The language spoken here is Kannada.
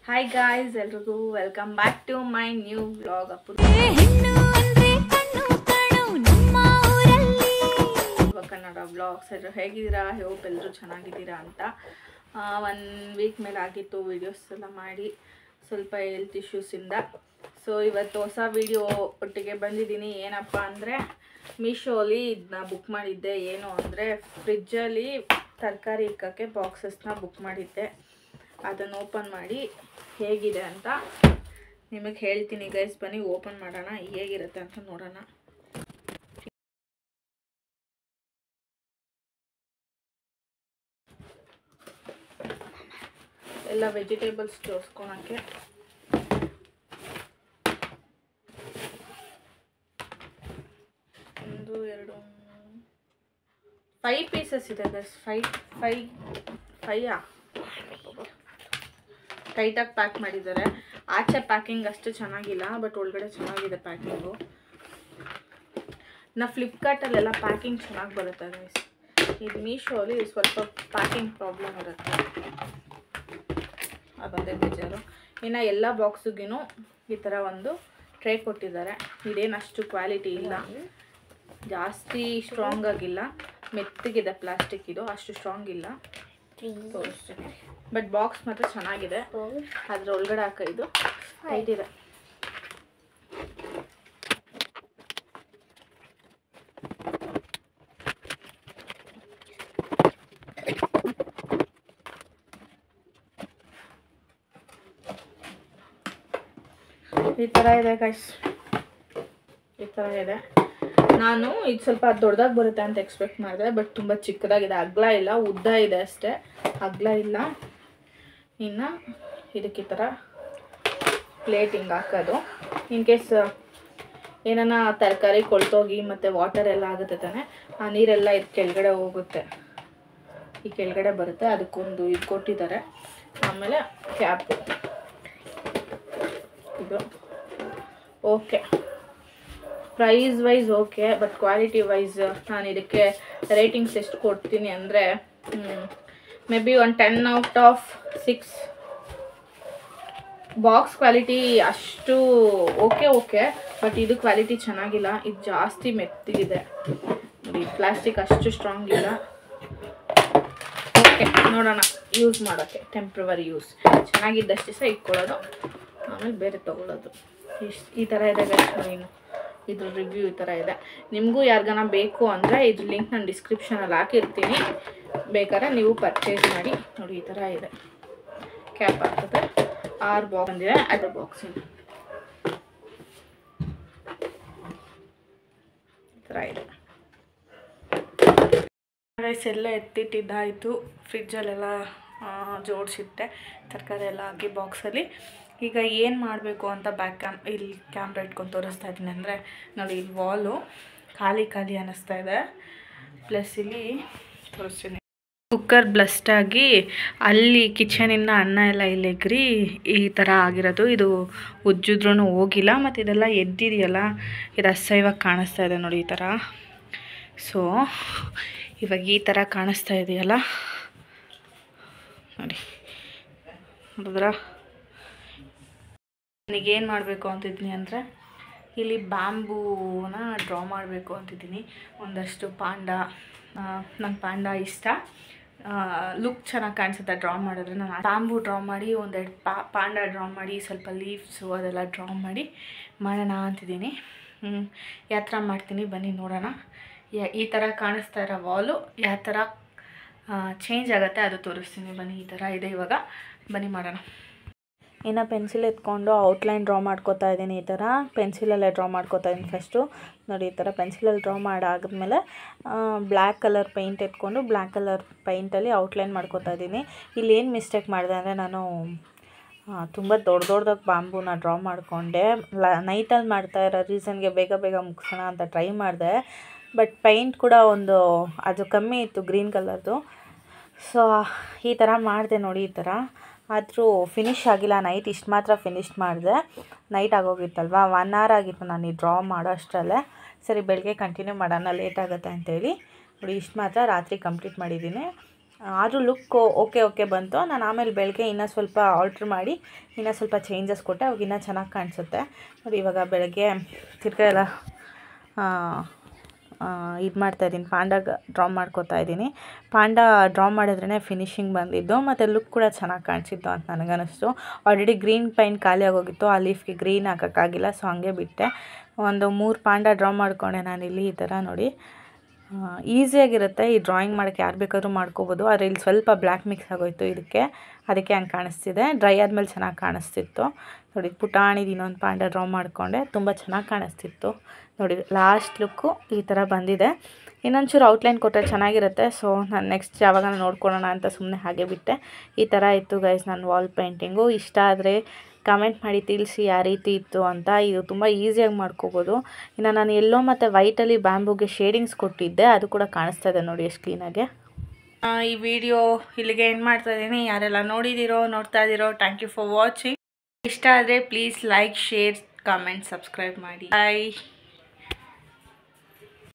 Hi guys, welcome back to my new vlog. Kannada vlogs ಹೇಗಿದ್ದೀರಾ? ಹೋಪ್ ಎಲ್ಲರೂ ಚೆನ್ನಾಗಿದ್ದೀರಾ ಅಂತ. 1 ವೀಕ್ ಮೇಲೆ ಆಗಿತ್ತು ವಿಡಿಯೋಸ್ ಎಲ್ಲ ಮಾಡಿ, ಸ್ವಲ್ಪ ಹೆಲ್ತ್ ಇಶ್ಯೂಸಿಂದ. ಸೊ ಇವತ್ತು ಹೊಸ ವಿಡಿಯೋ ಒಟ್ಟಿಗೆ ಬಂದಿದ್ದೀನಿ. ಏನಪ್ಪ ಅಂದರೆ ಮೀಶೋಲಿ ಇದನ್ನ ಬುಕ್ ಮಾಡಿದ್ದೆ. ಏನು ಅಂದರೆ ಫ್ರಿಜ್ಜಲ್ಲಿ ತರಕಾರಿ ಇಕ್ಕಕ್ಕೆ ಬಾಕ್ಸಸ್ನ ಬುಕ್ ಮಾಡಿದ್ದೆ. ಅದನ್ನು ಓಪನ್ ಮಾಡಿ ಹೇಗಿದೆ ಅಂತ ನಿಮಗೆ ಹೇಳ್ತೀನಿ ಗೈಸ್. ಬನ್ನಿ ಓಪನ್ ಮಾಡೋಣ, ಹೇಗಿರುತ್ತೆ ಅಂತ ನೋಡೋಣ. ಎಲ್ಲ ವೆಜಿಟೇಬಲ್ಸ್ ಜೋಡಿಸ್ಕೊಳಕ್ಕೆ ಒಂದು 2 5 ಪೀಸಸ್ ಇದೆ ಗೈಸ್. 5 ಟೈಟಾಗಿ ಪ್ಯಾಕ್ ಮಾಡಿದ್ದಾರೆ. ಆಚೆ ಪ್ಯಾಕಿಂಗ್ ಅಷ್ಟು ಚೆನ್ನಾಗಿಲ್ಲ, ಬಟ್ ಒಳಗಡೆ ಚೆನ್ನಾಗಿದೆ ಪ್ಯಾಕಿಂಗು. ಫ್ಲಿಪ್ಕಾರ್ಟಲ್ಲೆಲ್ಲ ಪ್ಯಾಕಿಂಗ್ ಚೆನ್ನಾಗಿ ಬರುತ್ತೆ ಗೈಸ್. ಇದು ಮೀಶೋಲಿ ಸ್ವಲ್ಪ ಪ್ಯಾಕಿಂಗ್ ಪ್ರಾಬ್ಲಮ್ ಇರುತ್ತೆ, ಅದೊಂದೇ ಬೇಜಾರು. ಇನ್ನು ಎಲ್ಲ ಬಾಕ್ಸಿಗೂ ಈ ಥರ ಒಂದು ಟ್ರೇ ಕೊಟ್ಟಿದ್ದಾರೆ. ಇದೇನು ಅಷ್ಟು ಕ್ವಾಲಿಟಿ ಇಲ್ಲ, ಜಾಸ್ತಿ ಸ್ಟ್ರಾಂಗ್ ಆಗಿಲ್ಲ, ಮೆತ್ತಗಿದೆ ಪ್ಲಾಸ್ಟಿಕ್. ಇದು ಅಷ್ಟು ಸ್ಟ್ರಾಂಗ್ ಇಲ್ಲ, ತೋರಿಸ್ತೀನಿ. ಬಟ್ ಬಾಕ್ಸ್ ಮಾತ್ರ ಚೆನ್ನಾಗಿದೆ. ಅದ್ರ ಒಳಗಡೆ ಇದು ಟೈಟ್ ಇದೆ. ಈ ಥರ ಇದೆ ಗೈಸ್, ಈ ಥರ ಇದೆ. ನಾನು ಇದು ಸ್ವಲ್ಪ ದೊಡ್ಡದಾಗಿ ಬರುತ್ತೆ ಅಂತ ಎಕ್ಸ್ಪೆಕ್ಟ್ ಮಾಡಿದೆ, ಬಟ್ ತುಂಬ ಚಿಕ್ಕದಾಗಿದೆ. ಅಗಲ ಇಲ್ಲ, ಉದ್ದ ಇದೆ ಅಷ್ಟೇ, ಅಗಲ ಇಲ್ಲ. ಇನ್ನು ಇದಕ್ಕೆ ಈ ಥರ ಪ್ಲೇಟ್ ಹಿಂಗೆ ಹಾಕೋದು. ಇನ್ ಕೇಸ್ ಏನಾನ ತರಕಾರಿ ಕೊಳ್ತೋಗಿ ಮತ್ತು ವಾಟರ್ ಎಲ್ಲ ಆಗುತ್ತೆ ತಾನೆ, ಆ ನೀರೆಲ್ಲ ಇದು ಕೆಳಗಡೆ ಹೋಗುತ್ತೆ, ಈ ಕೆಳಗಡೆ ಬರುತ್ತೆ. ಅದಕ್ಕೊಂದು ಇದು ಕೊಟ್ಟಿದ್ದಾರೆ. ಆಮೇಲೆ ಕ್ಯಾಪು ಇದು okay. Price wise okay, but quality wise ನಾನು ಇದಕ್ಕೆ ರೇಟಿಂಗ್ಸ್ ಎಷ್ಟು ಕೊಡ್ತೀನಿ ಅಂದರೆ ಮೇ ಬಿ ಒಂದು 10 ಔಟ್ ಆಫ್ 6. ಬಾಕ್ಸ್ ಕ್ವಾಲಿಟಿ ಅಷ್ಟು ಓಕೆ, ಬಟ್ ಇದು ಕ್ವಾಲಿಟಿ ಚೆನ್ನಾಗಿಲ್ಲ. ಇದು ಜಾಸ್ತಿ ಮೆತ್ತಗಿದೆ ನೋಡಿ, ಪ್ಲಾಸ್ಟಿಕ್ ಅಷ್ಟು ಸ್ಟ್ರಾಂಗ್ ಇಲ್ಲ. ಓಕೆ, ನೋಡೋಣ ಯೂಸ್ ಮಾಡೋಕ್ಕೆ. ಟೆಂಪ್ರವರಿ ಯೂಸ್ ಚೆನ್ನಾಗಿದ್ದಷ್ಟು ಸಹ ಇಟ್ಕೊಳ್ಳೋದು, ಆಮೇಲೆ ಬೇರೆ ತೊಗೊಳ್ಳೋದು. ಈ ಥರ ಇದೆ ಗೈಸ್. ಇದ್ರ ರಿವ್ಯೂ ಈ ಥರ ಇದೆ. ನಿಮಗೂ ಯಾರಿಗಾನ ಬೇಕು ಅಂದರೆ ಇದ್ರ ಲಿಂಕ್ ನಾನು ಡಿಸ್ಕ್ರಿಪ್ಷನಲ್ಲಿ ಹಾಕಿರ್ತೀನಿ, ಬೇಕಾದ್ರೆ ನೀವು ಪರ್ಚೇಸ್ ಮಾಡಿ. ನೋಡಿ ಈ ಥರ ಇದೆ. ಕ್ಯಾಪ್ ಆಗ್ತದೆ. 6 ಬಾಕ್ಸ್ ಬಂದಿದೆ. ಅದ್ರ ಬಾಕ್ಸಿನ ಈ ಥರ ಇದೆ. ರೈಸ್ ಎಲ್ಲ ಎತ್ತಿಟ್ಟಿದ್ದಾಯಿತು. ಫ್ರಿಜ್ಜಲ್ಲೆಲ್ಲ ಜೋಡಿಸಿಟ್ಟೆ, ತರಕಾರಿ ಎಲ್ಲ ಹಾಕಿ ಬಾಕ್ಸಲ್ಲಿ. ಈಗ ಏನು ಮಾಡಬೇಕು ಅಂತ ಇಲ್ಲಿ ಕ್ಯಾಮ್ರಾ ಇಟ್ಕೊಂಡು ತೋರಿಸ್ತಾ ಇದ್ದೀನಿ ಅಂದರೆ ನೋಡಿ, ಇಲ್ಲಿ ವಾಲು ಖಾಲಿ ಅನ್ನಿಸ್ತಾ ಇದೆ. ಪ್ಲಸ್ ಇಲ್ಲಿ ತೋರಿಸ್ತೀನಿ, ಕುಕ್ಕರ್ ಬ್ಲಸ್ಟಾಗಿ ಅಲ್ಲಿ ಕಿಚನಿಂದ ಅನ್ನ ಎಲ್ಲ ಇಲ್ಲಿ ಎಗ್ರಿ ಈ ಥರ ಆಗಿರೋದು. ಇದು ಉಜ್ಜಿದ್ರೂ ಹೋಗಿಲ್ಲ, ಮತ್ತು ಇದೆಲ್ಲ ಎದ್ದಿದೆಯಲ್ಲ, ಇದು ಅಸಹ್ಯವಾಗಿ ಕಾಣಿಸ್ತಾ ಇದೆ ನೋಡಿ ಈ ಥರ. ಸೊ ಇವಾಗ ಈ ಥರ ಕಾಣಿಸ್ತಾ ಇದೆಯಲ್ಲ ನೋಡಿ, ನೋಡಿದ್ರಾ? ನನಗೇನು ಮಾಡಬೇಕು ಅಂತಿದ್ದೀನಿ ಅಂದರೆ ಇಲ್ಲಿ ಬ್ಯಾಂಬೂನ ಡ್ರಾ ಮಾಡಬೇಕು ಅಂತಿದ್ದೀನಿ. ಒಂದಷ್ಟು ನಂಗೆ ಪಾಂಡ ಇಷ್ಟ, ಲುಕ್ ಚೆನ್ನಾಗಿ ಕಾಣಿಸುತ್ತೆ ಡ್ರಾ ಮಾಡಿದ್ರೆ. ನಾನು ಬ್ಯಾಂಬೂ ಡ್ರಾ ಮಾಡಿ, 1-2 ಪಾಂಡ ಡ್ರಾ ಮಾಡಿ, ಸ್ವಲ್ಪ ಲೀವ್ಸು ಅದೆಲ್ಲ ಡ್ರಾ ಮಾಡಿ ಮಾಡೋಣ ಅಂತಿದ್ದೀನಿ. ಯಾವ ಥರ ಮಾಡ್ತೀನಿ ಬನ್ನಿ ನೋಡೋಣ. ಈ ಥರ ಕಾಣಿಸ್ತಾ ಇರೋ ವಾಲು ಯಾವ ಥರ ಚೇಂಜ್ ಆಗುತ್ತೆ ಅದು ತೋರಿಸ್ತೀನಿ ಬನ್ನಿ. ಈ ಥರ ಇದೆ ಇವಾಗ, ಬನ್ನಿ ಮಾಡೋಣ. ಇನ್ನು ಪೆನ್ಸಿಲ್ ಎತ್ಕೊಂಡು ಔಟ್ಲೈನ್ ಡ್ರಾ ಮಾಡ್ಕೋತಾ ಇದ್ದೀನಿ. ಈ ಥರ ಪೆನ್ಸಿಲಲ್ಲೇ ಡ್ರಾ ಮಾಡ್ಕೋತಾ ಇದ್ದೀನಿ ಫಸ್ಟು. ನೋಡಿ ಈ ಥರ ಪೆನ್ಸಿಲಲ್ಲಿ ಡ್ರಾ ಮಾಡಾದ್ಮೇಲೆ ಬ್ಲ್ಯಾಕ್ ಕಲರ್ ಪೇಂಟ್ ಎತ್ಕೊಂಡು ಬ್ಲ್ಯಾಕ್ ಕಲರ್ ಪೇಂಟಲ್ಲಿ ಔಟ್ಲೈನ್ ಮಾಡ್ಕೋತಾ ಇದ್ದೀನಿ. ಇಲ್ಲಿ ಏನು ಮಿಸ್ಟೇಕ್ ಮಾಡಿದೆ ಅಂದರೆ ನಾನು ತುಂಬ ದೊಡ್ಡದಾಗಿ ಬ್ಯಾಂಬೂನ ಡ್ರಾ ಮಾಡಿಕೊಂಡೆ. ನೈಟಲ್ಲಿ ಮಾಡ್ತಾ ಇರೋ ರೀಸನ್ಗೆ ಬೇಗ ಮುಗಿಸೋಣ ಅಂತ ಟ್ರೈ ಮಾಡಿದೆ, ಬಟ್ ಪೇಂಟ್ ಕೂಡ ಅದು ಕಮ್ಮಿ ಇತ್ತು, ಗ್ರೀನ್ ಕಲರ್ದು. ಸೊ ಈ ಥರ ಮಾಡಿದೆ ನೋಡಿ. ಈ ಥರ ಆದರೂ ಫಿನಿಷ್ ಆಗಿಲ್ಲ. ನೈಟ್ ಇಷ್ಟು ಮಾತ್ರ ಫಿನಿಷ್ ಮಾಡಿದೆ. ನೈಟ್ ಆಗೋಗಿತ್ತಲ್ವ, 1 hour ಆಗಿತ್ತು ನಾನು ಈ ಡ್ರಾ ಮಾಡೋ ಅಷ್ಟರಲ್ಲೇ. ಸರಿ ಬೆಳಗ್ಗೆ ಕಂಟಿನ್ಯೂ ಮಾಡೋಣ, ಲೇಟ್ ಆಗುತ್ತೆ ಅಂತೇಳಿ ನೋಡಿ ಇಷ್ಟು ಮಾತ್ರ ರಾತ್ರಿ ಕಂಪ್ಲೀಟ್ ಮಾಡಿದ್ದೀನಿ. ಆದರೂ ಲುಕ್ ಓಕೆ ಬಂತು. ನಾನು ಆಮೇಲೆ ಬೆಳಗ್ಗೆ ಇನ್ನೂ ಸ್ವಲ್ಪ ಆಲ್ಟ್ರ್ ಮಾಡಿ ಇನ್ನೂ ಸ್ವಲ್ಪ ಚೇಂಜಸ್ ಕೊಟ್ಟೆ, ಅವಾಗ ಇನ್ನೂ ಚೆನ್ನಾಗಿ ಕಾಣಿಸುತ್ತೆ ನೋಡಿ. ಇವಾಗ ಬೆಳಗ್ಗೆ ತಿರ್ಗಾ ಎಲ್ಲ ಇದು ಮಾಡ್ತಾಯಿದ್ದೀನಿ, ಪಾಂಡಾಗ ಡ್ರಾ ಮಾಡ್ಕೋತಾ ಇದ್ದೀನಿ. ಪಾಂಡ ಡ್ರಾ ಮಾಡಿದ್ರೇ ಫಿನಿಶಿಂಗ್ ಬಂದಿದ್ದು ಮತ್ತು ಲುಕ್ ಕೂಡ ಚೆನ್ನಾಗಿ ಕಾಣಿಸಿದ್ದು ಅಂತ ನನಗನ್ನಿಸ್ತು. ಆಲ್ರೆಡಿ ಗ್ರೀನ್ ಪೈಂಟ್ ಖಾಲಿ ಆಗೋಗಿತ್ತು, ಆ ಲೀಫ್ಗೆ ಗ್ರೀನ್ ಹಾಕೋಕ್ಕಾಗಿಲ್ಲ, ಸೊ ಹಂಗೆ ಬಿಟ್ಟೆ. ಒಂದು 3 ಪಾಂಡ ಡ್ರಾ ಮಾಡಿಕೊಂಡೆ ನಾನಿಲ್ಲಿ ಈ ಥರ ನೋಡಿ. ಈಸಿಯಾಗಿರುತ್ತೆ ಈ ಡ್ರಾಯಿಂಗ್ ಮಾಡೋಕ್ಕೆ, ಯಾರು ಬೇಕಾದ್ರೂ ಮಾಡ್ಕೋಬೋದು. ಆದರೆ ಇಲ್ಲಿ ಸ್ವಲ್ಪ ಬ್ಲ್ಯಾಕ್ ಮಿಕ್ಸ್ ಆಗೋಯಿತು ಅದಕ್ಕೆ ಹಂಗೆ ಕಾಣಿಸ್ತಿದೆ. ಡ್ರೈ ಆದಮೇಲೆ ಚೆನ್ನಾಗಿ ಕಾಣಿಸ್ತಿತ್ತು ನೋಡಿ. ಪುಟಾಣಿದು ಇನ್ನೊಂದು ಪಾಂಡ ಡ್ರಾ ಮಾಡಿಕೊಂಡೆ, ತುಂಬ ಚೆನ್ನಾಗಿ ಕಾಣಿಸ್ತಿತ್ತು ನೋಡಿ. ಲಾಸ್ಟ್ ಲುಕ್ಕು ಈ ಥರ ಬಂದಿದೆ. ಇನ್ನೊಂಚೂರು ಔಟ್ಲೈನ್ ಕೊಟ್ಟರೆ ಚೆನ್ನಾಗಿರುತ್ತೆ. ಸೊ ನಾನು ನೆಕ್ಸ್ಟ್ ಯಾವಾಗ ನೋಡ್ಕೊಳ್ಳೋಣ ಅಂತ ಸುಮ್ಮನೆ ಹಾಗೆ ಬಿಟ್ಟೆ. ಈ ಥರ ಇತ್ತು ಗೈಸ್ ನನ್ನ ವಾಲ್ ಪೇಂಟಿಂಗು. ಇಷ್ಟ ಆದರೆ ಕಮೆಂಟ್ ಮಾಡಿ ತಿಳಿಸಿ ಯಾವ ರೀತಿ ಇತ್ತು ಅಂತ. ಇದು ತುಂಬ ಈಸಿಯಾಗಿ ಮಾಡ್ಕೋಬೋದು. ಇನ್ನು ನಾನು ಎಲ್ಲೋ ಮತ್ತು ವೈಟಲ್ಲಿ ಬ್ಯಾಂಬೂಗೆ ಶೇಡಿಂಗ್ಸ್ ಕೊಟ್ಟಿದ್ದೆ, ಅದು ಕೂಡ ಕಾಣಿಸ್ತಾ ಇದೆ ನೋಡಿ ಎಷ್ಟು ಕ್ಲೀನಾಗೆ. ಈ ವಿಡಿಯೋ ಇಲ್ಲಿಗೆ ಎಂಡ್ ಮಾಡ್ತಾಯಿದ್ದೀನಿ. ಯಾರೆಲ್ಲ ನೋಡ್ತಾ ಇದ್ದೀರೋ ಥ್ಯಾಂಕ್ ಯು ಫಾರ್ ವಾಚಿಂಗ್. ಇಷ್ಟ ಆದರೆ please like, share, comment, subscribe ಮಾಡಿ. ಬಾಯ್.